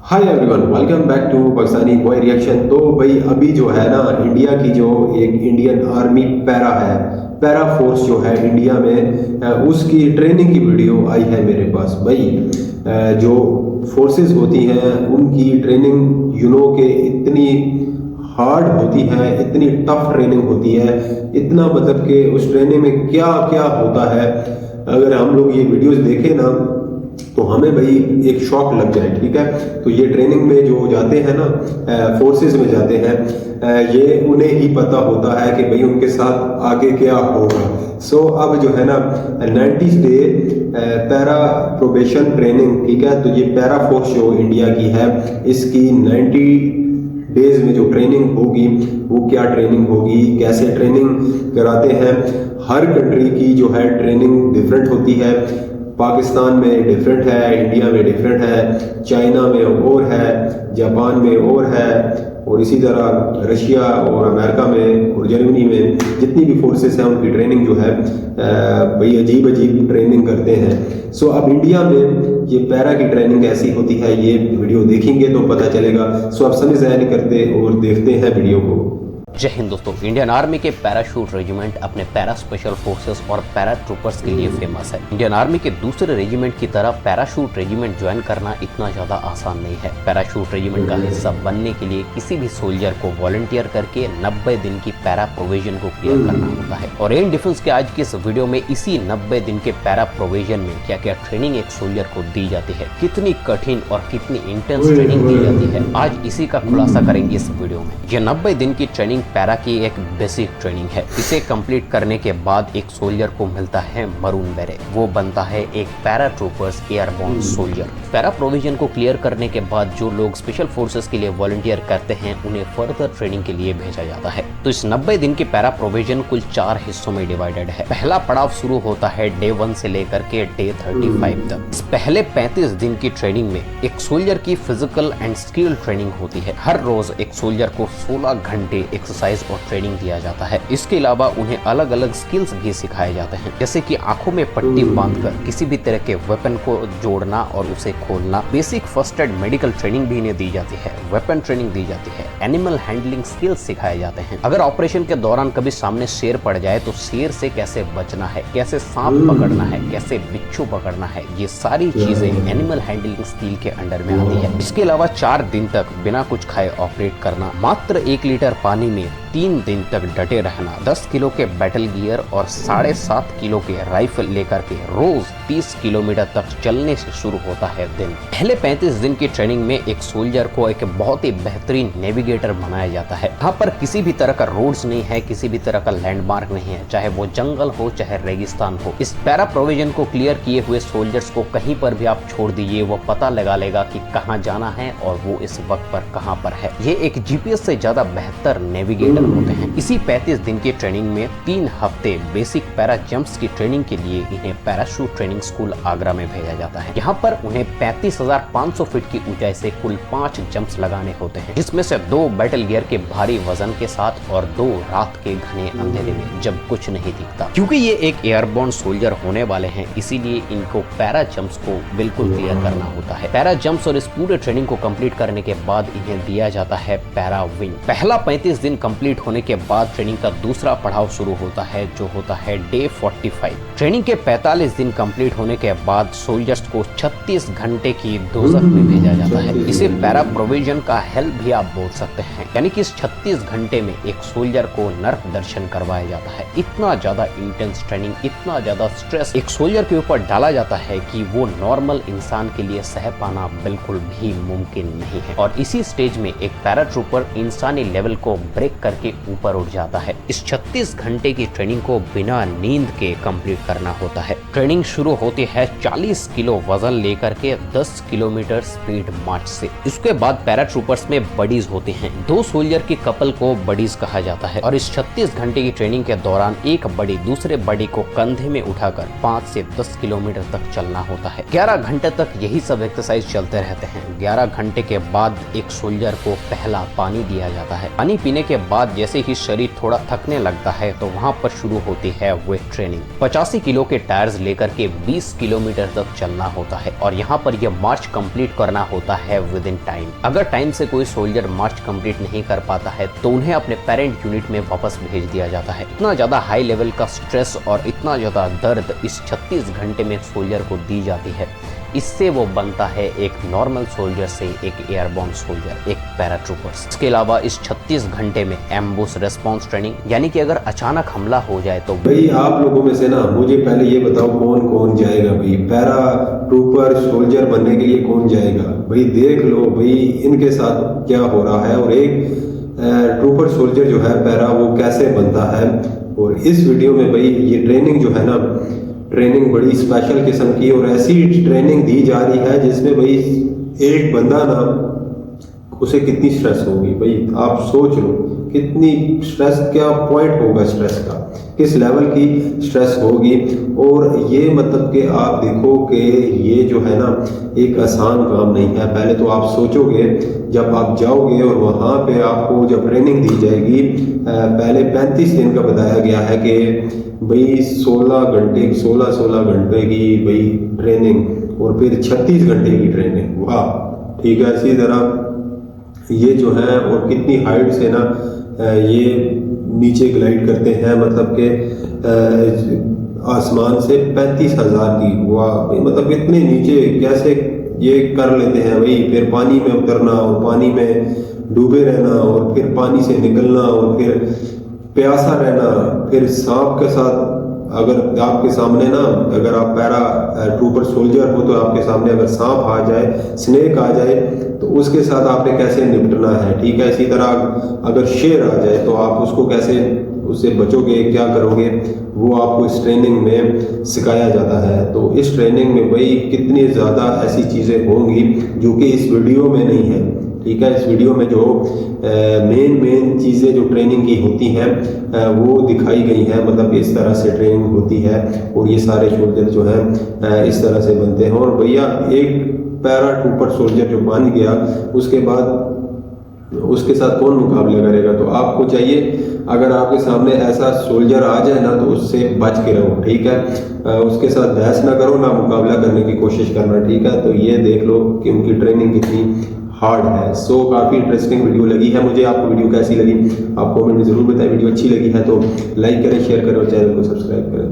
Hi everyone, welcome back to Pakistani boy reaction. तो भाई अभी जो है ना, इंडिया की जो एक इंडियन आर्मी पैरा है, पैरा फोर्स जो है इंडिया में, उसकी ट्रेनिंग की वीडियो आई है मेरे पास। भाई जो फोर्सेस होती हैं उनकी ट्रेनिंग के इतनी हार्ड होती है, इतनी टफ ट्रेनिंग होती है, इतना मतलब कि उस ट्रेनिंग में क्या क्या होता है। अगर हम लोग ये वीडियोस देखें ना तो हमें भाई एक शॉक लग जाए। ठीक है, तो ये ट्रेनिंग में जो जाते हैं ना, फोर्सेस में जाते हैं, ये उन्हें ही पता होता है कि भाई उनके साथ आगे क्या होगा। सो अब जो है ना 90 डे पैरा प्रोबेशन ट्रेनिंग, ठीक है, तो ये पैरा फोर्स जो इंडिया की है, इसकी 90 डेज में जो ट्रेनिंग होगी वो क्या ट्रेनिंग होगी, कैसे ट्रेनिंग कराते हैं। हर कंट्री की जो है ट्रेनिंग डिफरेंट होती है। पाकिस्तान में डिफरेंट है, इंडिया में डिफरेंट है, चाइना में और है, जापान में और है, और इसी तरह रशिया और अमेरिका में और जर्मनी में जितनी भी फोर्सेस हैं उनकी ट्रेनिंग जो है भाई अजीब अजीब ट्रेनिंग करते हैं। सो अब इंडिया में ये पैरा की ट्रेनिंग कैसी होती है, ये वीडियो देखेंगे तो पता चलेगा। सो अब समय ज़ाया नहीं करते और देखते हैं वीडियो को। जय हिंद दोस्तों। इंडियन आर्मी के पैराशूट रेजिमेंट अपने पैरा स्पेशल फोर्सेस और पैरा ट्रूपर्स के लिए फेमस है। इंडियन आर्मी के दूसरे रेजिमेंट की तरह पैराशूट रेजिमेंट ज्वाइन करना इतना ज्यादा आसान नहीं है। पैराशूट रेजिमेंट का हिस्सा बनने के लिए किसी भी सोल्जर को वॉलंटियर करके 90 दिन की पैरा प्रोविजन को क्लियर करना होता है। और एयर डिफेंस के आज की इस वीडियो में इसी 90 दिन के पैरा प्रोविजन में क्या क्या ट्रेनिंग एक सोल्जर को दी जाती है, कितनी कठिन और कितनी इंटेंस ट्रेनिंग दी जाती है, आज इसी का खुलासा करेंगे इस वीडियो में। ये 90 दिन की ट्रेनिंग पैरा की एक बेसिक ट्रेनिंग है। इसे कंप्लीट करने के बाद एक सोल्जर को मिलता है मरून बेरेट, वो बनता है एक para troopers airborne soldier. Para provision को क्लियर करने के बाद जो लोग स्पेशल फोर्सेस के लिए वॉलंटियर करते हैं उन्हें फर्दर ट्रेनिंग के लिए भेजा जाता है। तो इस 90 दिन की पैरा प्रोविजन कुल 4 हिस्सों में डिवाइडेड है। पहला पड़ाव शुरू होता है डे 1 से लेकर के डे 35 तक। इस पहले 35 दिन की ट्रेनिंग में एक सोल्जर की फिजिकल एंड स्किल ट्रेनिंग होती है। हर रोज एक सोल्जर को 16 घंटे एक्सरसाइज और ट्रेनिंग दिया जाता है। इसके अलावा उन्हें अलग अलग स्किल्स भी सिखाए जाते हैं, जैसे कि आंखों में पट्टी बांधकर किसी भी तरह के वेपन को जोड़ना और उसे खोलना। Basic first aid medical training भी इन्हें दी जाती है, वेपन ट्रेनिंग दी जाती है, एनिमल हैंडलिंग स्किल्स सिखाए जाते हैं। अगर ऑपरेशन के दौरान कभी सामने शेर पड़ जाए तो शेर से कैसे बचना है, कैसे सांप पकड़ना है, कैसे बिच्छू पकड़ना है, ये सारी चीजें एनिमल हैंडलिंग स्किल के अंडर में आती है। इसके अलावा 4 दिन तक बिना कुछ खाए ऑपरेट करना, मात्र 1 लीटर पानी में 3 दिन तक डटे रहना, 10 किलो के बैटल गियर और 7.5 किलो के राइफल लेकर के रोज 30 किलोमीटर तक चलने से शुरू होता है दिन। पहले 35 दिन की ट्रेनिंग में एक सोल्जर को एक बहुत ही बेहतरीन नेविगेटर बनाया जाता है। यहाँ पर किसी भी तरह का रोड्स नहीं है, किसी भी तरह का लैंडमार्क नहीं है, चाहे वो जंगल हो चाहे रेगिस्तान हो। इस पैरा प्रोविजन को क्लियर किए हुए सोल्जर्स को कहीं पर भी आप छोड़ दीजिए, वो पता लगा लेगा कि कहाँ जाना है और वो इस वक्त पर कहाँ पर है। ये एक जीपीएस से ज्यादा बेहतर नेविगेटर होते हैं। इसी 35 दिन की ट्रेनिंग में 3 हफ्ते बेसिक पैरा जंप्स की ट्रेनिंग के लिए इन्हें पैराशूट ट्रेनिंग स्कूल आगरा में भेजा जाता है। यहाँ पर उन्हें 35,500 फीट की ऊंचाई से कुल 5 जंप्स लगाने होते हैं, जिसमें से 2 बैटल गियर के भारी वजन के साथ और 2 रात के घने अंधेरे में जब कुछ नहीं दिखता। क्योंकि ये एक एयरबोर्न सोल्जर होने वाले हैं, इसीलिए इनको पैरा जंप्स को बिल्कुल क्लियर करना होता है। पैरा जंप्स और इस पूरे ट्रेनिंग को कंप्लीट करने के बाद इन्हें दिया जाता है पैरा विंग। पहला 35 दिन कंप्लीट होने के बाद ट्रेनिंग का दूसरा पड़ाव शुरू होता है, जो होता है डे 45। ट्रेनिंग के 45 दिन कंप्लीट होने के बाद सोल्जर्स को 36 घंटे की दोजख में भेजा जाता है। इसे पैरा प्रोविजन का हेल भी आप बोल सकते हैं। यानी कि इस 36 घंटे में एक सोल्जर को नर्क दर्शन करवाया जाता है। इतना ज्यादा इंटेंस ट्रेनिंग, इतना ज्यादा स्ट्रेस एक सोल्जर के ऊपर डाला जाता है कि वो नॉर्मल इंसान के लिए सह पाना बिल्कुल भी मुमकिन नहीं है। और इसी स्टेज में एक पैरा ट्रूपर इंसानी लेवल को ब्रेक करके ऊपर उठ जाता है। इस 36 घंटे की ट्रेनिंग को बिना नींद के कंप्लीट करना होता है। ट्रेनिंग शुरू होती है 40 किलो वजन लेकर के 10 किलोमीटर स्पीड मार्च से। इसके बाद पैरा ट्रूपर्स में बडीज होते हैं। 2 सोल्जर के कपल को बडीज कहा जाता है। और इस 36 घंटे की ट्रेनिंग के दौरान एक बडी दूसरे बडी को कंधे में उठाकर 5 से 10 किलोमीटर तक चलना होता है। 11 घंटे तक यही सब एक्सरसाइज चलते रहते हैं। 11 घंटे के बाद एक सोल्जर को पहला पानी दिया जाता है। पानी पीने के बाद बाद जैसे ही शरीर थोड़ा थकने लगता है तो वहाँ पर शुरू होती है वेट ट्रेनिंग। 85 किलो के टायर्स लेकर के 20 किलोमीटर तक चलना होता है और यहाँ पर यह मार्च कंप्लीट करना होता है विद इन टाइम। अगर टाइम से कोई सोल्जर मार्च कंप्लीट नहीं कर पाता है तो उन्हें अपने पेरेंट यूनिट में वापस भेज दिया जाता है। इतना ज्यादा हाई लेवल का स्ट्रेस और इतना ज्यादा दर्द इस 36 घंटे में सोल्जर को दी जाती है, इससे वो बनता है एक नॉर्मल सोल्जर से एक एयरबोर्न सोल्जर, एक पैराट्रूपर्स। इसके अलावा इस 36 घंटे में एम्बुश रेस्पॉन्स ट्रेनिंग, यानी कि अगर अचानक हमला हो जाए तो भाई आप लोगों में से ना मुझे पहले ये बताओ कौन कौन जाएगा भाई पैरा ट्रूपर सोल्जर बनने के लिए, कौन जाएगा भाई? देख लो भाई इनके साथ क्या हो रहा है और एक ट्रूपर सोल्जर जो है पैरा वो कैसे बनता है। और इस वीडियो में भाई ये ट्रेनिंग जो है ना, ट्रेनिंग बड़ी स्पेशल किस्म की और ऐसी ट्रेनिंग दी जा रही है जिसमें भाई एक बंदा ना उसे कितनी स्ट्रेस होगी भाई, आप सोच लो कितनी स्ट्रेस, क्या पॉइंट होगा स्ट्रेस का, किस लेवल की स्ट्रेस होगी। और ये मतलब कि आप देखो कि ये जो है ना एक आसान काम नहीं है। पहले तो आप सोचोगे जब आप जाओगे और वहाँ पे आपको जब ट्रेनिंग दी जाएगी, पहले 35 दिन का बताया गया है कि भाई 16 घंटे की भाई ट्रेनिंग और फिर 36 घंटे की ट्रेनिंग। वाह, ठीक है। इसी तरह ये जो है और कितनी हाइट से ना ये नीचे ग्लाइड करते हैं, मतलब कि आसमान से 35,000 की। वाह भाई, मतलब इतने नीचे कैसे ये कर लेते हैं भाई। फिर पानी में उतरना और पानी में डूबे रहना और फिर पानी से निकलना और फिर प्यासा रहना, फिर सांप के साथ अगर आपके सामने ना, अगर आप पैरा ट्रूपर सोल्जर हो तो आपके सामने अगर सांप आ जाए, स्नेक आ जाए तो उसके साथ आपने कैसे निपटना है, ठीक है। इसी तरह अगर शेर आ जाए तो आप उसको कैसे, उससे बचोगे, क्या करोगे, वो आपको इस ट्रेनिंग में सिखाया जाता है। तो इस ट्रेनिंग में भाई कितनी ज़्यादा ऐसी चीज़ें होंगी जो कि इस वीडियो में नहीं है, ठीक है। इस वीडियो में जो मेन चीज़ें जो ट्रेनिंग की होती हैं वो दिखाई गई हैं, मतलब इस तरह से ट्रेनिंग होती है और ये सारे सोल्जर जो हैं इस तरह से बनते हैं। और भैया एक पैरा ट्रूपर सोल्जर जो बन गया उसके बाद उसके साथ कौन मुकाबला करेगा? तो आपको चाहिए अगर आपके सामने ऐसा सोल्जर आ जाए ना तो उससे बच के रहो, ठीक है। उसके साथ बहस ना करो, ना मुकाबला करने की कोशिश करना, ठीक है। तो ये देख लो कि उनकी ट्रेनिंग कितनी हार्ड है। सो काफ़ी इंटरेस्टिंग वीडियो लगी है मुझे। आपको वीडियो कैसी लगी आप कमेंट में ज़रूर बताएं। वीडियो अच्छी लगी है तो लाइक करें, शेयर करें और चैनल को सब्सक्राइब करें।